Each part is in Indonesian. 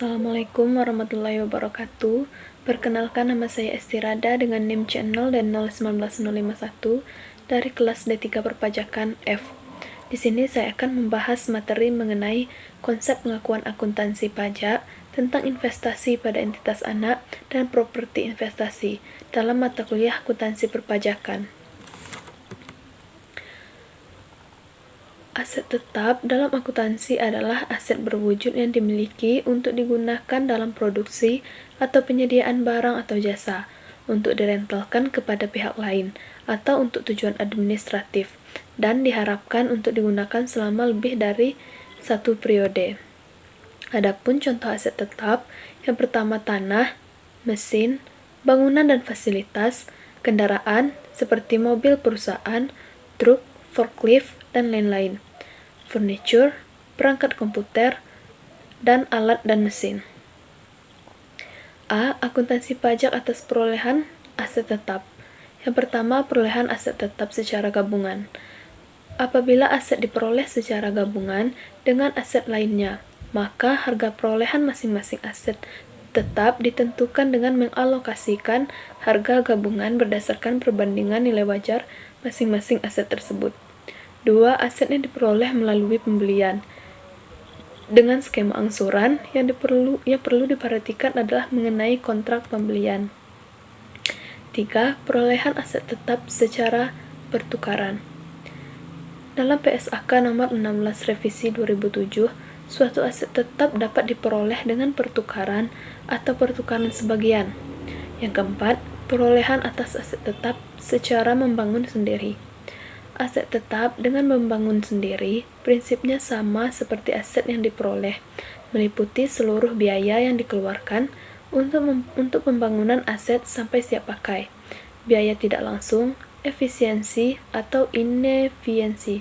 Assalamualaikum warahmatullahi wabarakatuh. Perkenalkan, nama saya Estirada dengan NIM channel dan 019051 dari kelas D3 Perpajakan F. Di sini saya akan membahas materi mengenai konsep pengakuan akuntansi pajak tentang investasi pada entitas anak dan properti investasi dalam mata kuliah akuntansi perpajakan. Aset tetap dalam akuntansi adalah aset berwujud yang dimiliki untuk digunakan dalam produksi atau penyediaan barang atau jasa, untuk direntalkan kepada pihak lain, atau untuk tujuan administratif, dan diharapkan untuk digunakan selama lebih dari satu periode. Adapun contoh aset tetap, yang pertama tanah, mesin, bangunan dan fasilitas, kendaraan seperti mobil perusahaan, truk, forklift, dan lain-lain, furniture, perangkat komputer, dan alat dan mesin. A. Akuntansi pajak atas perolehan aset tetap. Yang pertama, perolehan aset tetap secara gabungan. Apabila aset diperoleh secara gabungan dengan aset lainnya, maka harga perolehan masing-masing aset tetap ditentukan dengan mengalokasikan harga gabungan berdasarkan perbandingan nilai wajar masing-masing aset tersebut. 2. Aset yang diperoleh melalui pembelian dengan skema angsuran. Yang perlu diperhatikan adalah mengenai kontrak pembelian. 3. Perolehan aset tetap secara pertukaran. Dalam PSAK nomor 16 revisi 2007, suatu aset tetap dapat diperoleh dengan pertukaran atau pertukaran sebagian. Yang keempat, perolehan atas aset tetap secara membangun sendiri. Aset tetap dengan membangun sendiri prinsipnya sama seperti aset yang diperoleh, meliputi seluruh biaya yang dikeluarkan untuk pembangunan aset sampai siap pakai, biaya tidak langsung, efisiensi atau inefisiensi,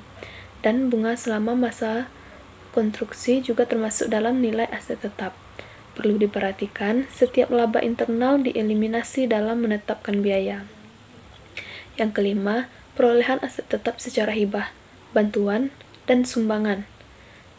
dan bunga selama masa konstruksi juga termasuk dalam nilai aset tetap. Perlu diperhatikan, setiap laba internal dieliminasi dalam menetapkan biaya. Yang kelima, perolehan aset tetap secara hibah, bantuan, dan sumbangan.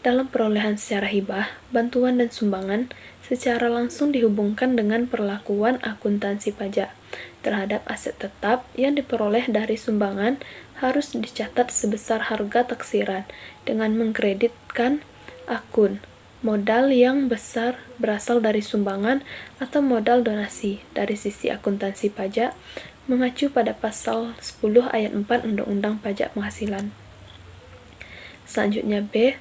Dalam perolehan secara hibah, bantuan, dan sumbangan secara langsung dihubungkan dengan perlakuan akuntansi pajak terhadap aset tetap yang diperoleh dari sumbangan harus dicatat sebesar harga taksiran dengan mengkreditkan akun modal yang besar berasal dari sumbangan atau modal donasi dari sisi akuntansi pajak mengacu pada pasal 10 ayat 4 Undang-Undang Pajak Penghasilan. Selanjutnya B.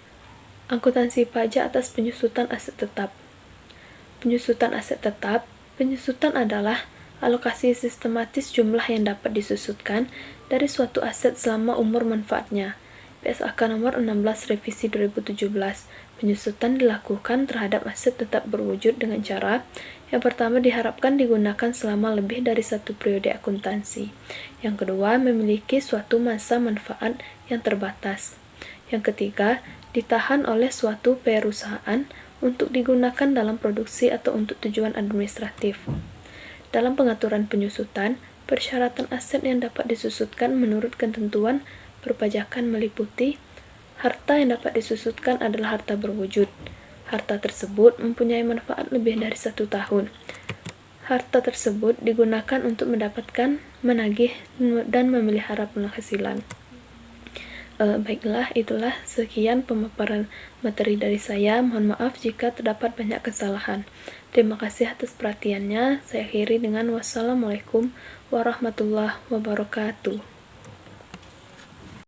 Akuntansi pajak atas penyusutan aset tetap. Penyusutan aset tetap. Penyusutan adalah alokasi sistematis jumlah yang dapat disusutkan dari suatu aset selama umur manfaatnya. PSAK nomor 16 revisi 2017. Penyusutan dilakukan terhadap aset tetap berwujud dengan cara: yang pertama, diharapkan digunakan selama lebih dari satu periode akuntansi. Yang kedua, memiliki suatu masa manfaat yang terbatas. Yang ketiga, ditahan oleh suatu perusahaan untuk digunakan dalam produksi atau untuk tujuan administratif. Dalam pengaturan penyusutan, persyaratan aset yang dapat disusutkan menurut ketentuan perpajakan meliputi: harta yang dapat disusutkan adalah harta berwujud. Harta tersebut mempunyai manfaat lebih dari 1 tahun. Harta tersebut digunakan untuk mendapatkan, menagih, dan memelihara penghasilan. Baiklah, itulah sekian pemaparan materi dari saya. Mohon maaf jika terdapat banyak kesalahan. Terima kasih atas perhatiannya. Saya akhiri dengan wassalamualaikum warahmatullahi wabarakatuh.